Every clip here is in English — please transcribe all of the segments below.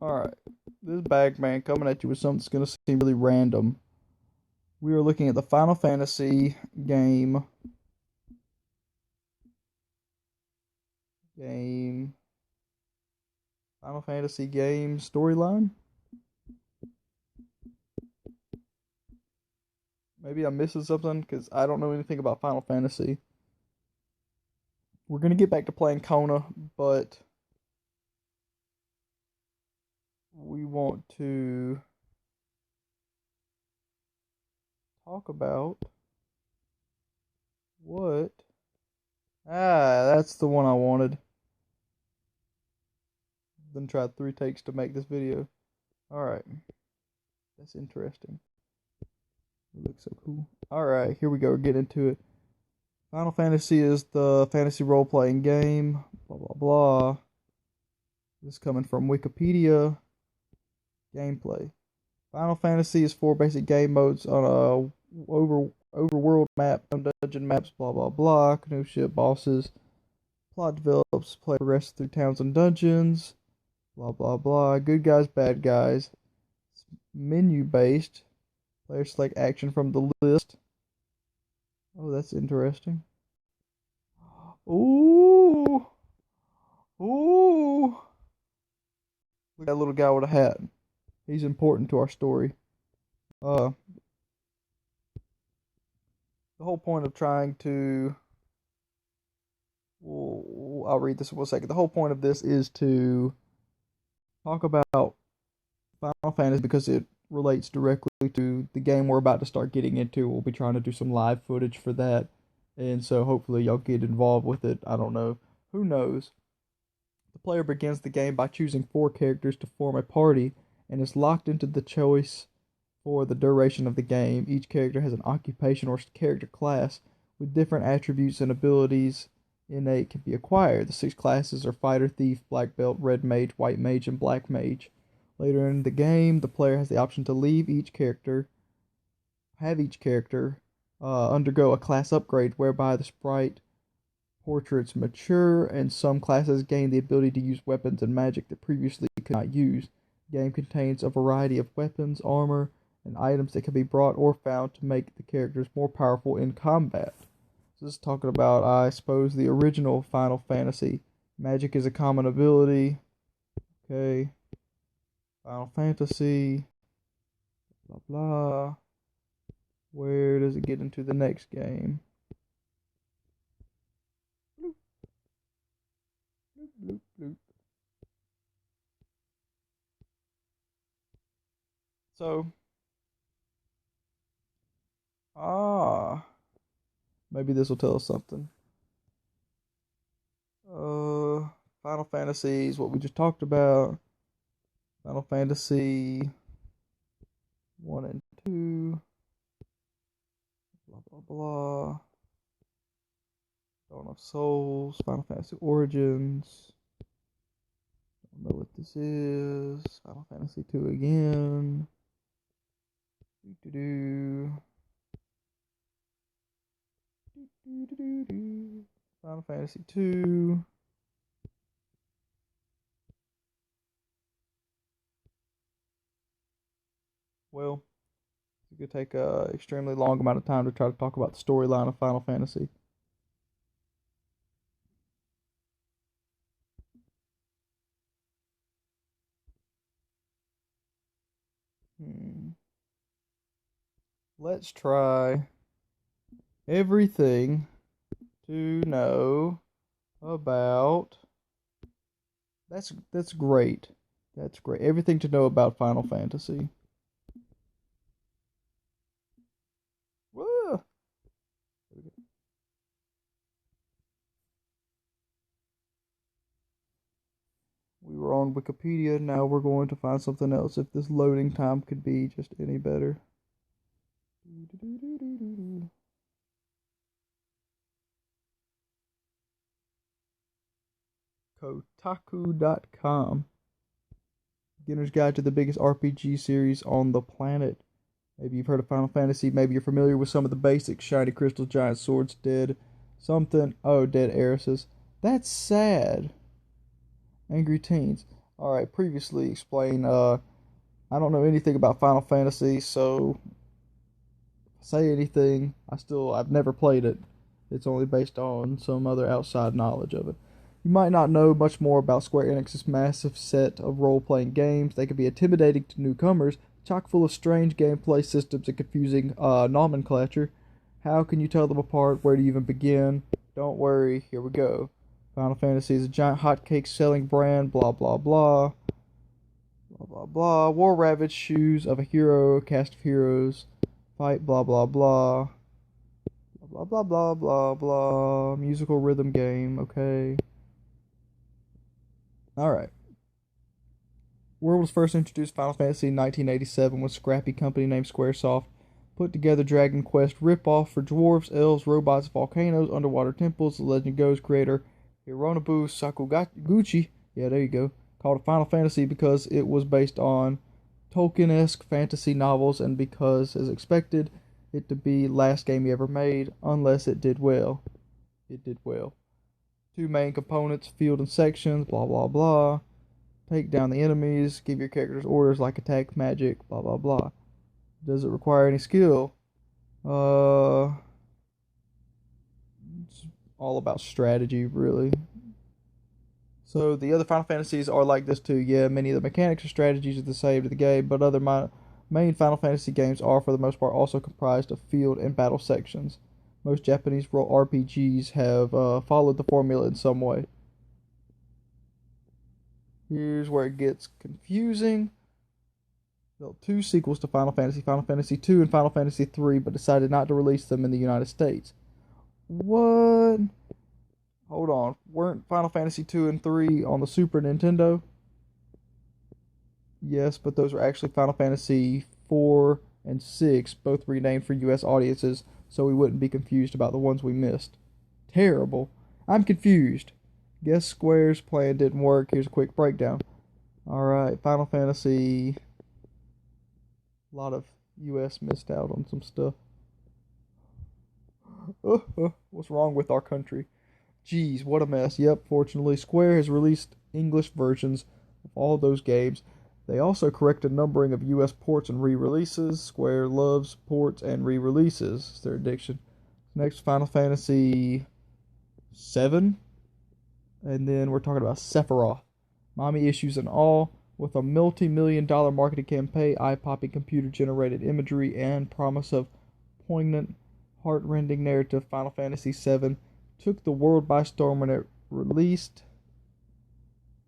Alright, this Bagman coming at you with something that's going to seem really random. We are looking at the Final Fantasy game, Final Fantasy game storyline. Maybe I'm missing something because I don't know anything about Final Fantasy. We're going to get back to playing Kona, but we want to talk about what. That's the one I wanted. Then tried 3 takes to make this video. Alright. That's interesting. It looks so cool. Alright, here we go. We're getting into it. Final Fantasy is the fantasy role-playing game. Blah, blah, blah. This is coming from Wikipedia. Gameplay. Final Fantasy is 4 basic game modes on a overworld map, dungeon maps, blah, blah, blah. Canoe ship bosses. Plot develops, play progresses through towns and dungeons. Blah, blah, blah. Good guys, bad guys. It's menu-based. Players select action from the list. Oh, that's interesting. Ooh. Ooh. Look at that little guy with a hat. He's important to our story. The whole point of trying to... I'll read this in 1 second. The whole point of this is to talk about Final Fantasy because it relates directly to the game we're about to start getting into. We'll be trying to do some live footage for that, and so hopefully y'all get involved with it. I don't know. Who knows? The player begins the game by choosing 4 characters to form a party and is locked into the choice for the duration of the game. Each character has an occupation or character class with different attributes and abilities innate can be acquired. The 6 classes are Fighter, Thief, Black Belt, Red Mage, White Mage, and Black Mage. Later in the game, the player has the option to have each character undergo a class upgrade whereby the sprite portraits mature and some classes gain the ability to use weapons and magic that previously could not use. The game contains a variety of weapons, armor, and items that can be brought or found to make the characters more powerful in combat. So this is talking about, I suppose, the original Final Fantasy. Magic is a common ability. Okay. Final Fantasy. Blah, blah. Where does it get into the next game? Bloop. Bloop, bloop, bloop. So, maybe this will tell us something. Final Fantasy is what we just talked about. Final Fantasy 1 and 2. Blah, blah, blah. Dawn of Souls. Final Fantasy Origins. Don't know what this is. Final Fantasy 2 again. Final Fantasy 2. Well, it could take an extremely long amount of time to try to talk about the storyline of Final Fantasy. Let's try everything to know about. That's great. That's great. Everything to know about Final Fantasy. Whoa. We were on Wikipedia, now we're going to find something else. If this loading time could be just any better. Kotaku.com. Beginner's Guide to the Biggest RPG Series on the Planet. Maybe you've heard of Final Fantasy. Maybe you're familiar with some of the basics. Shiny crystals, giant swords, dead something. Oh, dead heiresses. That's sad. Angry teens. All right, previously explained. I don't know anything about Final Fantasy, so say anything. I've never played it. It's only based on some other outside knowledge of it. You might not know much more about Square Enix's massive set of role-playing games. They can be intimidating to newcomers, chock full of strange gameplay systems and confusing nomenclature. How can you tell them apart? Where do you even begin? Don't worry, here we go. Final Fantasy is a giant hotcake selling brand, blah blah blah. Blah blah blah. War ravaged shoes of a hero, cast of heroes, fight, blah blah blah. Blah blah blah blah blah. Musical rhythm game, okay. Alright. World was first introduced Final Fantasy in 1987 when a scrappy company named Squaresoft put together Dragon Quest ripoff for dwarves, elves, robots, volcanoes, underwater temples. The legend goes creator Hironobu Sakaguchi, yeah, there you go, called it Final Fantasy because it was based on Tolkien-esque fantasy novels and because, as expected, it to be last game he ever made, unless it did well. It did well. Two main components, field and sections, blah blah blah. Take down the enemies, give your characters orders like attack, magic, blah blah blah. Does it require any skill? It's all about strategy, really. So the other Final Fantasies are like this too. Yeah, many of the mechanics or strategies are the same to the game, but other main Final Fantasy games are, for the most part, also comprised of field and battle sections. Most Japanese role RPGs have followed the formula in some way. Here's where it gets confusing. Built two sequels to Final Fantasy II and Final Fantasy III, but decided not to release them in the United States. What? Hold on. Weren't Final Fantasy II and III on the Super Nintendo? Yes, but those were actually Final Fantasy IV and VI, both renamed for US audiences, so we wouldn't be confused about the ones we missed. Terrible. I'm confused. Guess Square's plan didn't work. Here's a quick breakdown. Alright, Final Fantasy. A lot of US missed out on some stuff. What's wrong with our country? Geez, what a mess. Yep, fortunately, Square has released English versions of all those games. They also corrected numbering of US ports and re-releases. Square loves ports and re-releases. It's their addiction. Next, Final Fantasy VII. And then we're talking about Sephiroth. Mommy issues and all, with a multi-million-dollar marketing campaign, eye-popping computer-generated imagery, and promise of poignant, heart-rending narrative. Final Fantasy VII took the world by storm when it released.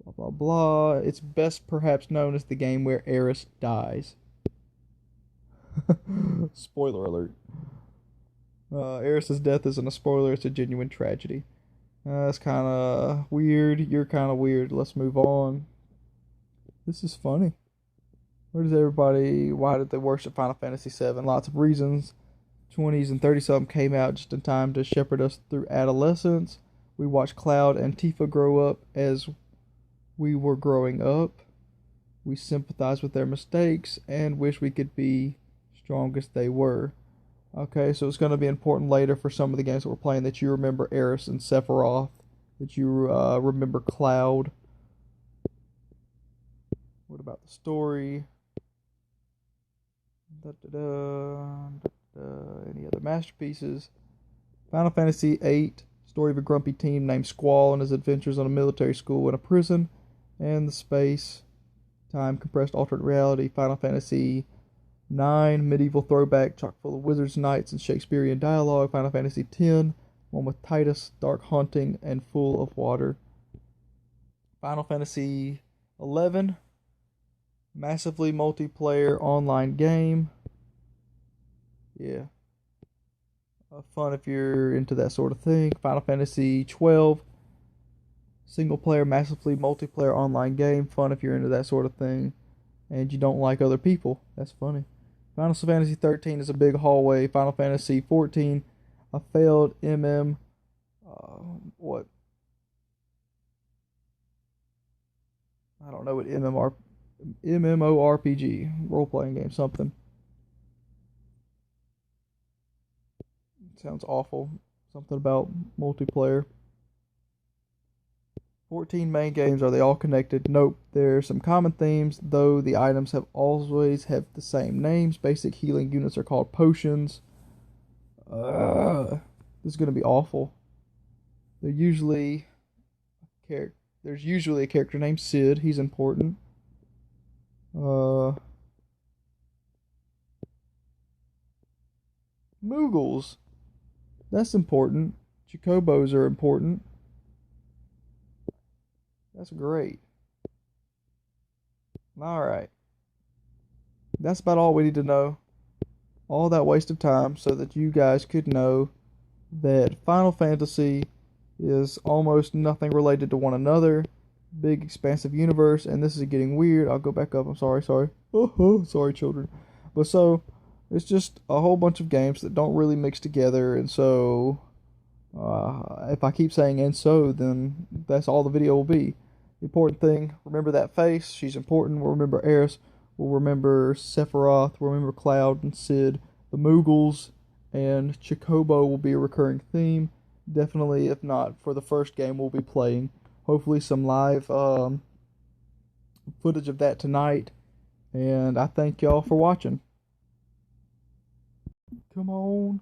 Blah blah blah. It's best perhaps known as the game where Aeris dies. Spoiler alert. Aeris' death isn't a spoiler, it's a genuine tragedy. That's kind of weird. You're kind of weird. Let's move on. This is funny. Why did they worship Final Fantasy VII? Lots of reasons. 20s and 30 something came out just in time to shepherd us through adolescence. We watched Cloud and Tifa grow up as we were growing up. We sympathize with their mistakes and wish we could be strong as they were. Okay, so it's going to be important later for some of the games that we're playing that you remember Aeris and Sephiroth, that you remember Cloud. What about the story? Any other masterpieces? Final Fantasy VIII, story of a grumpy teen named Squall and his adventures on a military school and a prison, and the space, time, compressed alternate reality. Final Fantasy IX, medieval throwback, chock full of wizards, knights, and Shakespearean dialogue. Final Fantasy X, one with Titus, dark, haunting, and full of water. Final Fantasy XI, massively multiplayer online game. Yeah. Fun if you're into that sort of thing. Final Fantasy XII, single player, massively multiplayer online game. Fun if you're into that sort of thing and you don't like other people. That's funny. Final Fantasy 13 is a big hallway. Final Fantasy 14, a failed what? I don't know what MMORPG, role playing game, something. Sounds awful. Something about multiplayer. 14 main games. Are they all connected? Nope. There are some common themes, though the items have always have the same names. Basic healing units are called potions. This is gonna be awful. They're usually There's usually a character named Sid. He's important. Moogles. That's important. Chocobos are important. That's great. Alright. That's about all we need to know. All that waste of time so that you guys could know that Final Fantasy is almost nothing related to one another. Big expansive universe, and this is getting weird. I'll go back up. I'm sorry. Oh, sorry, children. But so it's just a whole bunch of games that don't really mix together, and so if I keep saying "and so," then that's all the video will be. The important thing, remember that face. She's important. We'll remember Eris. We'll remember Sephiroth. We'll remember Cloud and Sid. The Moogles and Chocobo will be a recurring theme. Definitely, if not for the first game we'll be playing. Hopefully some live footage of that tonight. And I thank y'all for watching. Come on.